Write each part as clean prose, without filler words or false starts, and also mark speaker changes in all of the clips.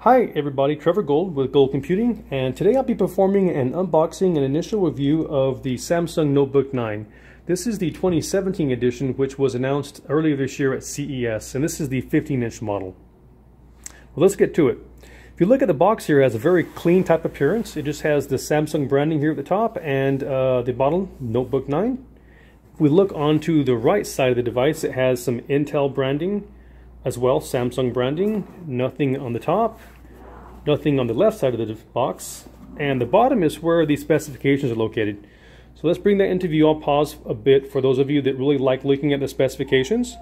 Speaker 1: Hi everybody, Trevor Gold with Gold Computing, and today I'll be performing an unboxing and initial review of the Samsung Notebook 9. This is the 2017 edition, which was announced earlier this year at CES, and this is the 15-inch model. Well, let's get to it. If you look at the box here, it has a very clean type appearance. It just has the Samsung branding here at the top and the bottle, Notebook 9. If we look onto the right side of the device, it has some Intel branding as well, Samsung branding, nothing on the top. Nothing on the left side of the box, and the bottom is where the specifications are located. So let's bring that into view. I'll pause a bit for those of you that really like looking at the specifications.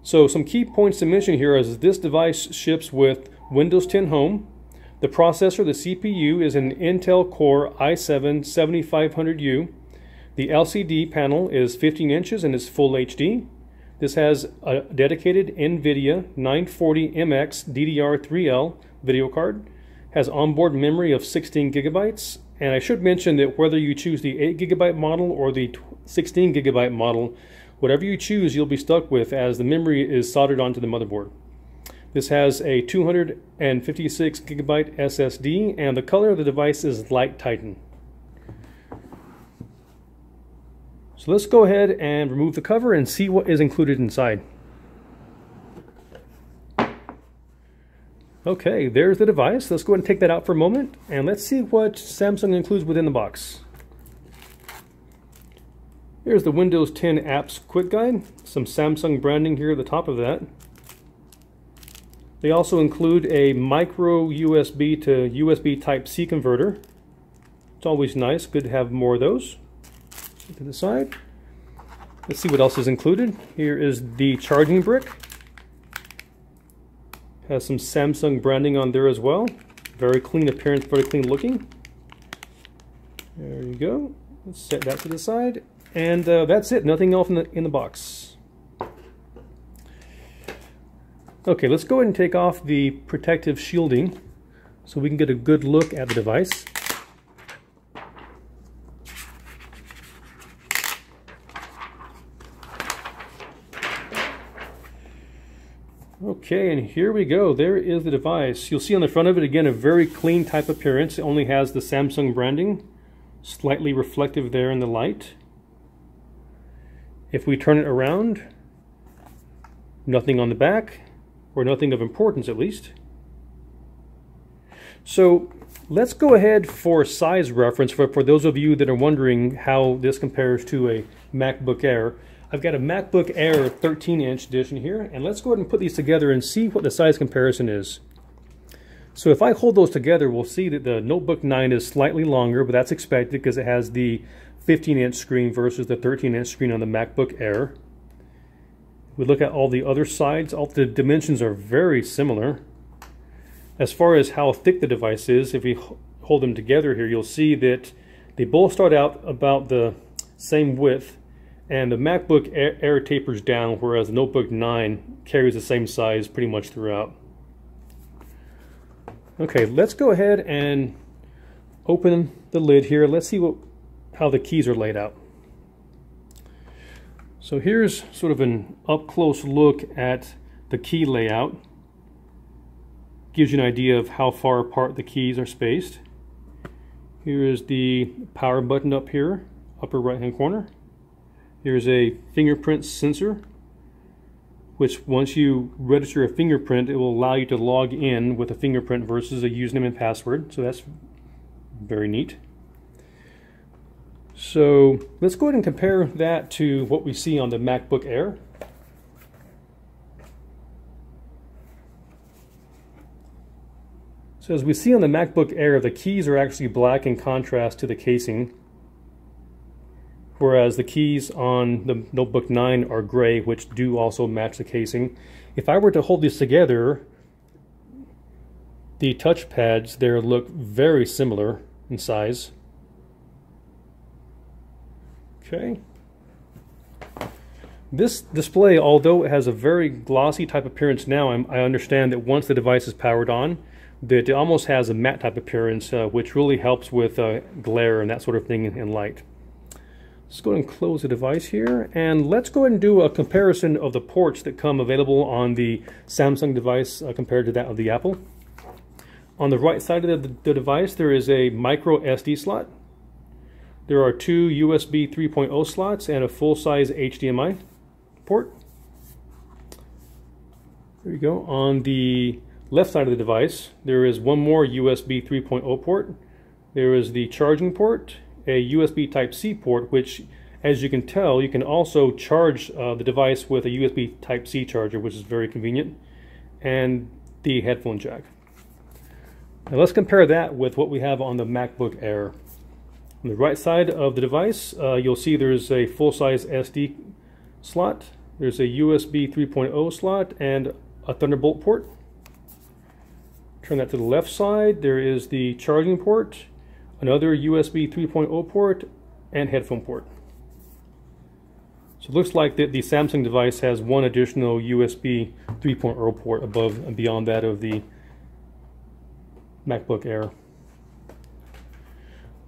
Speaker 1: So some key points to mention here is this device ships with Windows 10 Home. The processor, the CPU, is an Intel Core i7-7500U. The LCD panel is 15 inches and is full HD. This has a dedicated NVIDIA 940MX DDR3L video card, has onboard memory of 16 gigabytes, and I should mention that whether you choose the 8 gigabyte model or the 16 gigabyte model, whatever you choose you'll be stuck with, as the memory is soldered onto the motherboard. This has a 256 gigabyte SSD, and the color of the device is light Titan. So let's go ahead and remove the cover and see what is included inside. Okay, there's the device. Let's go ahead and take that out for a moment, and let's see what Samsung includes within the box. Here's the Windows 10 Apps Quick Guide, some Samsung branding here at the top of that. They also include a micro USB to USB Type-C converter. It's always nice, good to have more of those. To the side. Let's see what else is included. Here is the charging brick. Has some Samsung branding on there as well. Very clean appearance, very clean looking. There you go. Let's set that to the side. And that's it. Nothing else in the box. Okay, let's go ahead and take off the protective shielding so we can get a good look at the device. Okay, and here we go. There is the device. You'll see on the front of it, again, a very clean type appearance. It only has the Samsung branding, slightly reflective there in the light. If we turn it around, nothing on the back, or nothing of importance at least. So let's go ahead for size reference for those of you that are wondering how this compares to a MacBook Air. I've got a MacBook Air 13-inch edition here, and let's go ahead and put these together and see what the size comparison is. So if I hold those together, we'll see that the Notebook 9 is slightly longer, but that's expected because it has the 15-inch screen versus the 13-inch screen on the MacBook Air. We look at all the other sides, all the dimensions are very similar. As far as how thick the device is, if we hold them together here, you'll see that they both start out about the same width, and the MacBook Air tapers down, whereas the Notebook 9 carries the same size pretty much throughout. Okay, let's go ahead and open the lid here. Let's see how the keys are laid out. So here's sort of an up-close look at the key layout. Gives you an idea of how far apart the keys are spaced. Here is the power button up here, upper right-hand corner. Here's a fingerprint sensor, which once you register a fingerprint, it will allow you to log in with a fingerprint versus a username and password. So that's very neat. So let's go ahead and compare that to what we see on the MacBook Air. So as we see on the MacBook Air, the keys are actually black in contrast to the casing, whereas the keys on the Notebook 9 are gray, which do also match the casing. If I were to hold these together, the touch pads there look very similar in size. Okay. This display, although it has a very glossy type appearance now, I understand that once the device is powered on, that it almost has a matte type appearance, which really helps with glare and that sort of thing in light. Let's go ahead and close the device here, and let's go ahead and do a comparison of the ports that come available on the Samsung device compared to that of the Apple. On the right side of the device, there is a micro SD slot. There are two USB 3.0 slots and a full-size HDMI port. There you go. On the left side of the device, there is one more USB 3.0 port. There is the charging port, a USB Type-C port, which, as you can tell, you can also charge the device with a USB Type-C charger, which is very convenient, and the headphone jack. Now let's compare that with what we have on the MacBook Air. On the right side of the device, you'll see there's a full-size SD slot, there's a USB 3.0 slot, and a Thunderbolt port. Turn that to the left side, there is the charging port, another USB 3.0 port, and headphone port. So it looks like the Samsung device has one additional USB 3.0 port above and beyond that of the MacBook Air.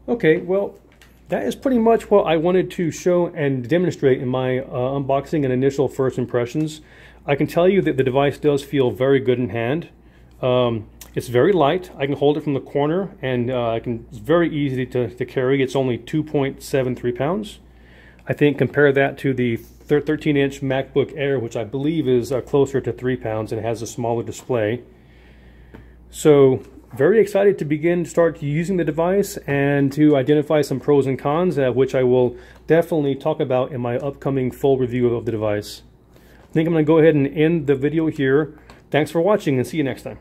Speaker 1: Okay, well, that is pretty much what I wanted to show and demonstrate in my unboxing and initial first impressions. I can tell you that the device does feel very good in hand. It's very light. I can hold it from the corner, and it's very easy to carry. It's only 2.73 pounds. I think compare that to the 13-inch MacBook Air, which I believe is closer to 3 pounds and has a smaller display. So very excited to start using the device and to identify some pros and cons, which I will definitely talk about in my upcoming full review of the device. I think I'm going to go ahead and end the video here. Thanks for watching, and see you next time.